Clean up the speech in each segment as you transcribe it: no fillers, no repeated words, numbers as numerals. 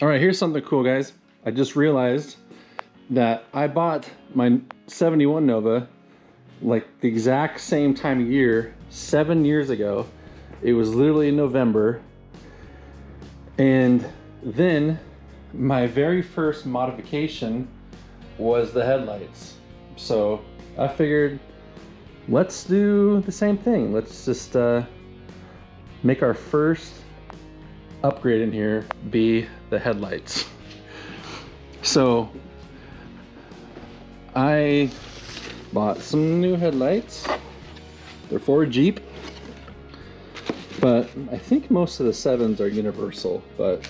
All right, here's something cool, guys. I just realized that I bought my 71 Nova like the exact same time of year 7 years ago. It was literally in November. And then my very first modification was the headlights. So I figured, let's do the same thing. Let's just make our first upgrade in here be the headlights. So I bought some new headlights. They're for a Jeep, but I think most of the 7s are universal, but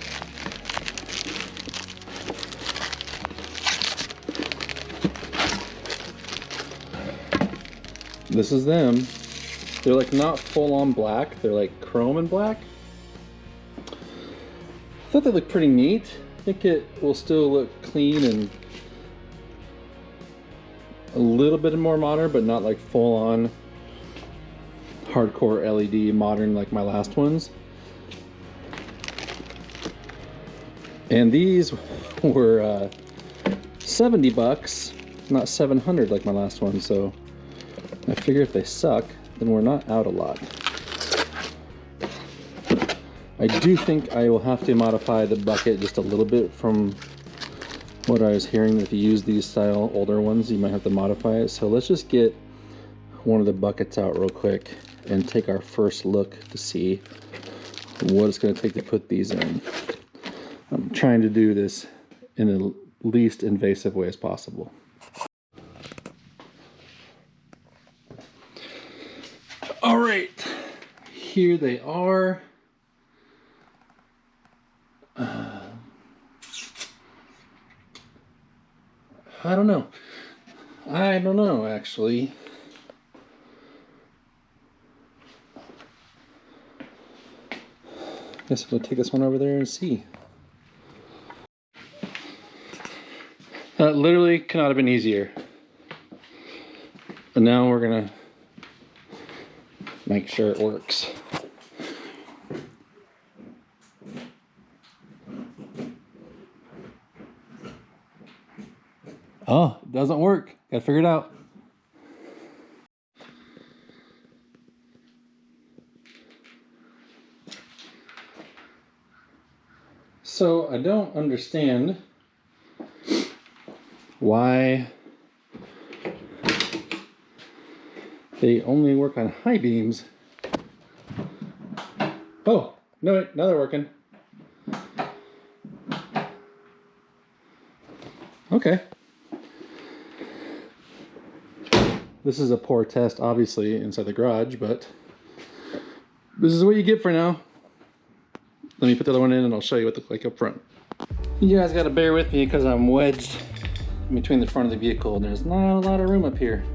this is them. They're like not full on black, they're like chrome and black. I thought they looked pretty neat. I think it will still look clean and a little bit more modern, but not like full on hardcore LED modern like my last ones. And these were 70 bucks, not 700 like my last one. So I figure if they suck, then we're not out a lot. I do think I will have to modify the bucket just a little bit from what I was hearing. If you use these style older ones, you might have to modify it. So let's just get one of the buckets out real quick and take our first look to see what it's going to take to put these in. I'm trying to do this in the least invasive way as possible. All right, here they are. I don't know actually. Guess we'll take this one over there and see. That literally could not have been easier. But now we're gonna make sure it works. Oh, it doesn't work. Gotta figure it out. So I don't understand why they only work on high beams. Oh, no, wait, now they're working. Okay. This is a poor test, obviously, inside the garage, but this is what you get for now. Let me put the other one in and I'll show you what they look like up front. You guys gotta bear with me because I'm wedged in between the front of the vehicle and there's not a lot of room up here.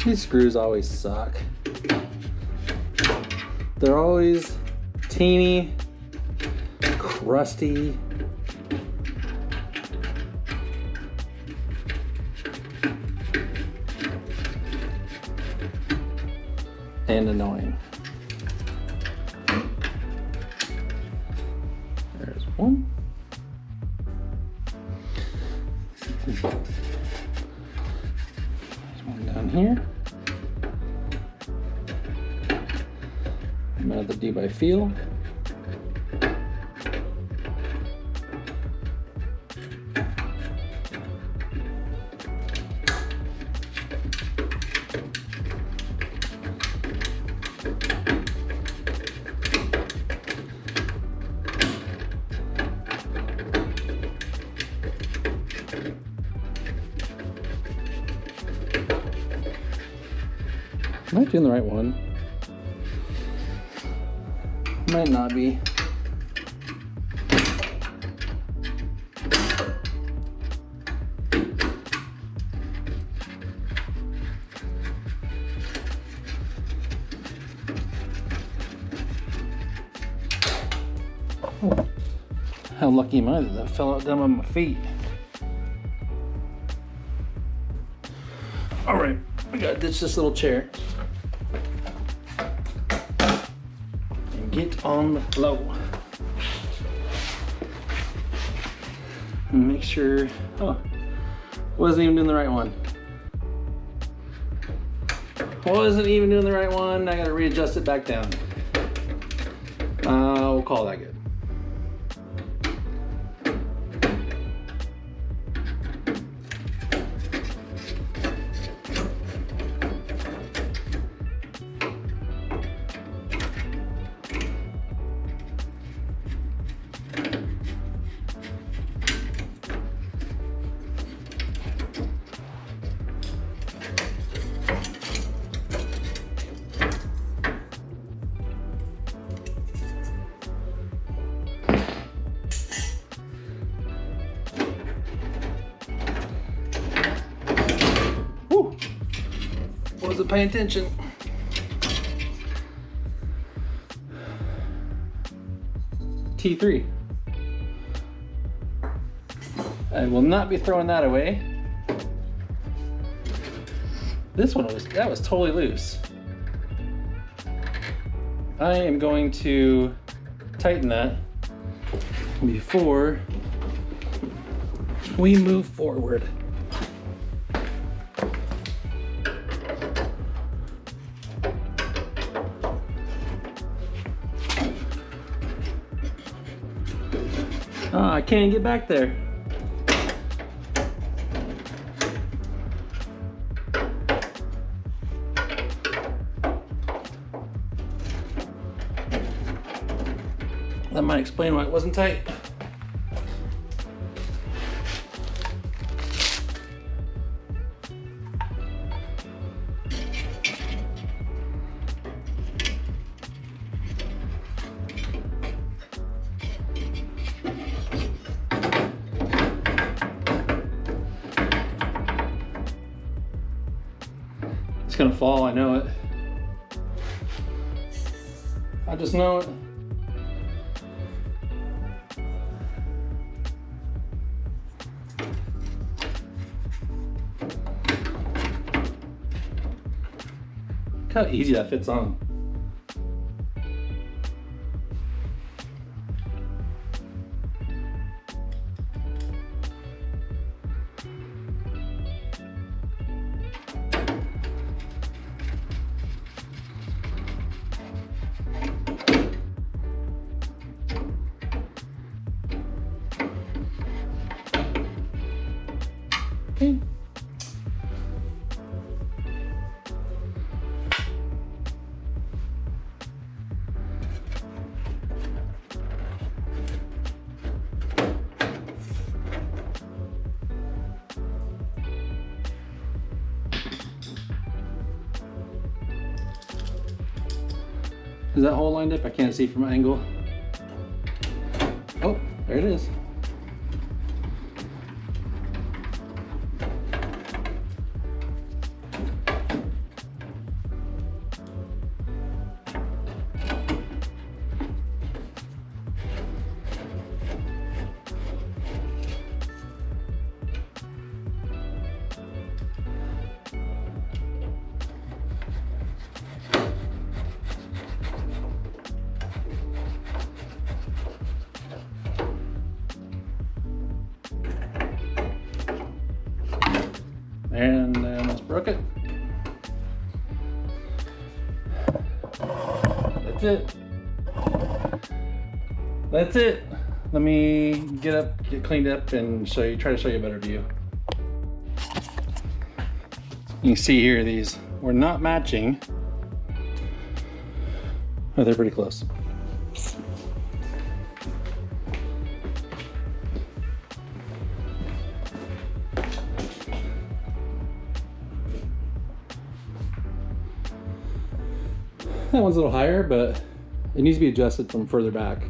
These screws always suck. They're always teeny, crusty. And annoying. There's one. There's one down here. Another D by feel. Am I doing the right one? Might not be. Oh, how lucky am I that that fell out down on my feet. All right, we gotta ditch this little chair and get on the flow. And make sure, oh, wasn't even doing the right one. Wasn't even doing the right one. I gotta readjust it back down. We'll call that good. Wasn't paying attention. T3. I will not be throwing that away. This one was totally loose. I am going to tighten that before we move forward. Oh, I can't get back there. That might explain why it wasn't tight. It's gonna fall, I know it. I just know it. Look how easy that fits on. Okay. Is that hole lined up? I can't see from my angle. Oh, there it is. And I almost broke it. That's it. That's it. Let me get cleaned up and try to show you a better view. You can see here, these were not matching. Oh, they're pretty close. That one's a little higher, but it needs to be adjusted from further back.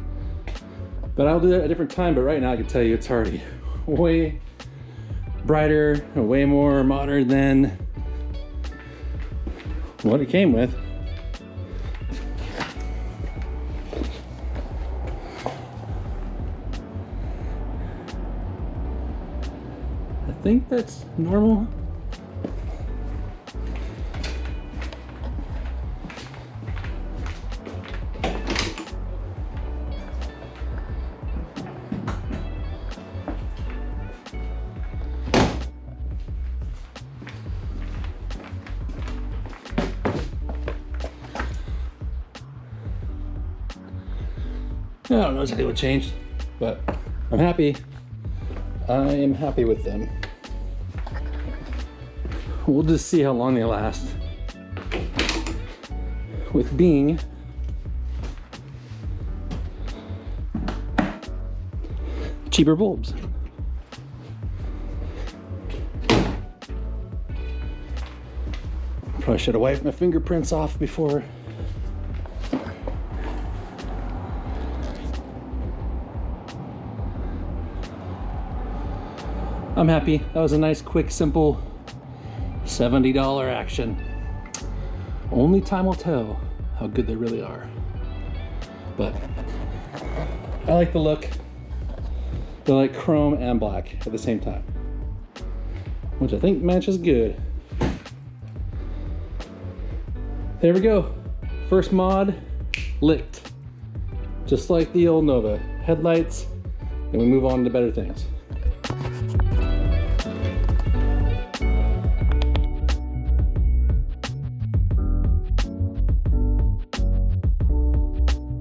But I'll do that at a different time, but right now I can tell you it's already way brighter, way more modern than what it came with. I think that's normal. I don't know exactly what changed, but I'm happy. I am happy with them. We'll just see how long they last. With being cheaper bulbs. Probably should have wiped my fingerprints off before. I'm happy. That was a nice, quick, simple $70 action. Only time will tell how good they really are. But I like the look. They're like chrome and black at the same time, which I think matches good. There we go. First mod licked. Just like the old Nova. Headlights, and we move on to better things.